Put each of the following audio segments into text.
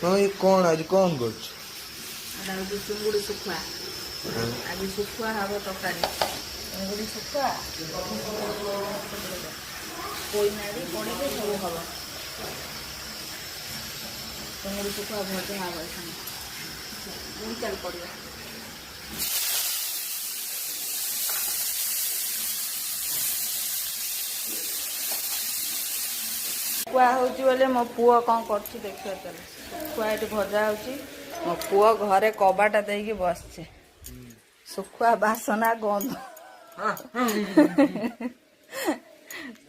ହଁ ଏ କଣ ଆଜି କଣ କରୁଛୁ? ଚିଙ୍ଗୁଡ଼ି ଶୁଖୁଆ ଆଜି ଶୁଖୁଆ ହବ ତରକାରୀ। ଚିଙ୍ଗୁଡ଼ି ଶୁଖୁଆ ପୋଇନାଡ଼ି ପଡ଼ିକି ସବୁ ହବ। ଚିଙ୍ଗୁଡ଼ି ଶୁଖୁଆ ଭଜା ହବ ଏখানে ଚାଲ ପଡ଼ିବ। ଶୁଖୁଆ ହେଉଛି ବୋଲି ମୋ ପୁଅ କ'ଣ କରୁଛି ଦେଖିବା ଚାଲ। ଶୁଖୁଆ ଏଠି ଭଜା ହେଉଛି। ମୋ ପୁଅ ଘରେ କବାଟା ଦେଇକି ବସିଛି। ଶୁଖୁଆ ବାସନା ଗନ୍ଧ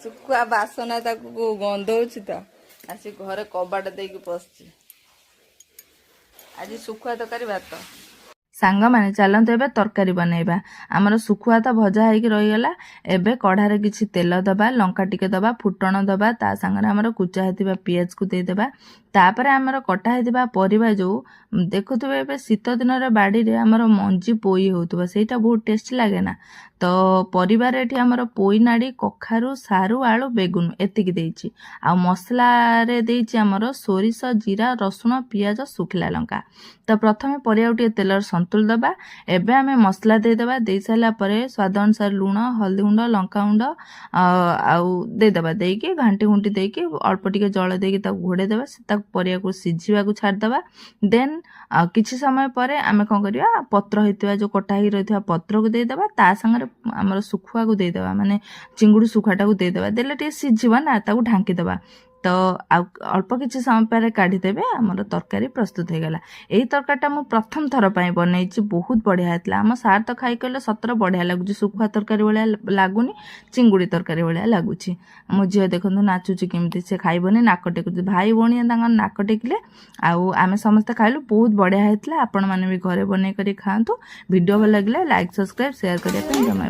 ଶୁଖୁଆ ବାସନା ତାକୁ ଗନ୍ଧଉଛି ତ ଆସି ଘରେ କବାଟ ଦେଇକି ବସିଛି। ଆଜି ଶୁଖୁଆ ତରକାରୀ ଭାତ। ସାଙ୍ଗମାନେ ଚାଲନ୍ତୁ ଏବେ ତରକାରୀ ବନେଇବା। ଆମର ଶୁଖୁଆ ତ ଭଜା ହେଇକି ରହିଗଲା। ଏବେ କଢ଼ାରେ କିଛି ତେଲ ଦେବା, ଲଙ୍କା ଟିକେ ଦେବା, ଫୁଟଣ ଦେବା, ତା ସାଙ୍ଗରେ ଆମର କୁଚା ହେଇଥିବା ପିଆଜକୁ ଦେଇଦେବା। ତାପରେ ଆମର କଟା ହେଇଥିବା ପରିବା ଯେଉଁ ଦେଖୁଥିବେ ଏବେ ଶୀତ ଦିନରେ ବାଡ଼ିରେ ଆମର ମଞ୍ଜି ପୋଇ ହେଉଥିବ, ସେଇଟା ବହୁତ ଟେଷ୍ଟି ଲାଗେ ନା। ତ ପରିବାରେ ଏଠି ଆମର ପୋଇ ନାଡ଼ି, କଖାରୁ, ସାରୁ, ଆଳୁ, ବେଗୁନ ଏତିକି ଦେଇଛି। ଆଉ ମସଲାରେ ଦେଇଛି ଆମର ସୋରିଷ, ଜିରା, ରସୁଣ, ପିଆଜ, ଶୁଖିଲା ଲଙ୍କା। ତ ପ୍ରଥମେ ପରିବାକୁ ଟିକେ ତେଲରେ ସନ୍ତୁଳି ଦେବା। ଏବେ ଆମେ ମସଲା ଦେଇଦେବା। ଦେଇସାରିଲା ପରେ ସ୍ୱାଦ ଅନୁସାରେ ଲୁଣ, ହଳଦୀ ଗୁଣ୍ଡ, ଲଙ୍କାଗୁଣ୍ଡ ଆଉ ଦେଇଦେବା। ଦେଇକି ଘାଣ୍ଟି ଘୁଣ୍ଟି ଦେଇକି ଅଳ୍ପ ଟିକେ ଜଳ ଦେଇକି ତାକୁ ଘୋଡ଼େଇ ଦେବା। ତାକୁ ପରିବାକୁ ସିଝିବାକୁ ଛାଡ଼ିଦେବା। ଦେନ୍ କିଛି ସମୟ ପରେ ଆମେ କ'ଣ କରିବା, ପତ୍ର ହେଇଥିବା ଯେଉଁ କଟା ହେଇକି ରହିଥିବା ପତ୍ରକୁ ଦେଇଦେବା। ତା ସାଙ୍ଗରେ ଆମର ଶୁଖୁଆକୁ ଦେଇଦେବା, ମାନେ ଚିଙ୍ଗୁଡ଼ି ଶୁଖୁଆଟାକୁ ଦେଇଦେବା। ଦେଲେ ଟିକେ ସିଝିବ ନା, ତାକୁ ଢାଙ୍କିଦେବା। ତ ଆଉ ଅଳ୍ପ କିଛି ସମୟ ପରେ କାଢ଼ିଦେବେ। ଆମର ତରକାରୀ ପ୍ରସ୍ତୁତ ହେଇଗଲା। ଏଇ ତରକାରୀଟା ମୁଁ ପ୍ରଥମ ଥର ପାଇଁ ବନେଇଛି, ବହୁତ ବଢ଼ିଆ ହେଇଥିଲା। ଆମ ସାର୍ ତ ଖାଇ କହିଲେ ସତରେ ବଢ଼ିଆ ଲାଗୁଛି, ଶୁଖୁଆ ତରକାରୀ ଭଳିଆ ଲାଗୁନି, ଚିଙ୍ଗୁଡ଼ି ତରକାରୀ ଭଳିଆ ଲାଗୁଛି। ମୋ ଝିଅ ଦେଖନ୍ତୁ ନାଚୁଛି କେମିତି, ସେ ଖାଇବନି, ନାକ ଟେକୁଛି। ଭାଇ ଭଉଣୀ ତାଙ୍କର ନାକ ଟେକିଲେ, ଆଉ ଆମେ ସମସ୍ତେ ଖାଇଲୁ। ବହୁତ ବଢ଼ିଆ ହେଇଥିଲା। ଆପଣମାନେ ବି ଘରେ ବନେଇ କରି ଖାଆନ୍ତୁ। ଭିଡ଼ିଓ ଭଲ ଲାଗିଲେ ଲାଇକ୍, ସବସ୍କ୍ରାଇବ୍, ସେୟାର କରିବା ପାଇଁ ଜମା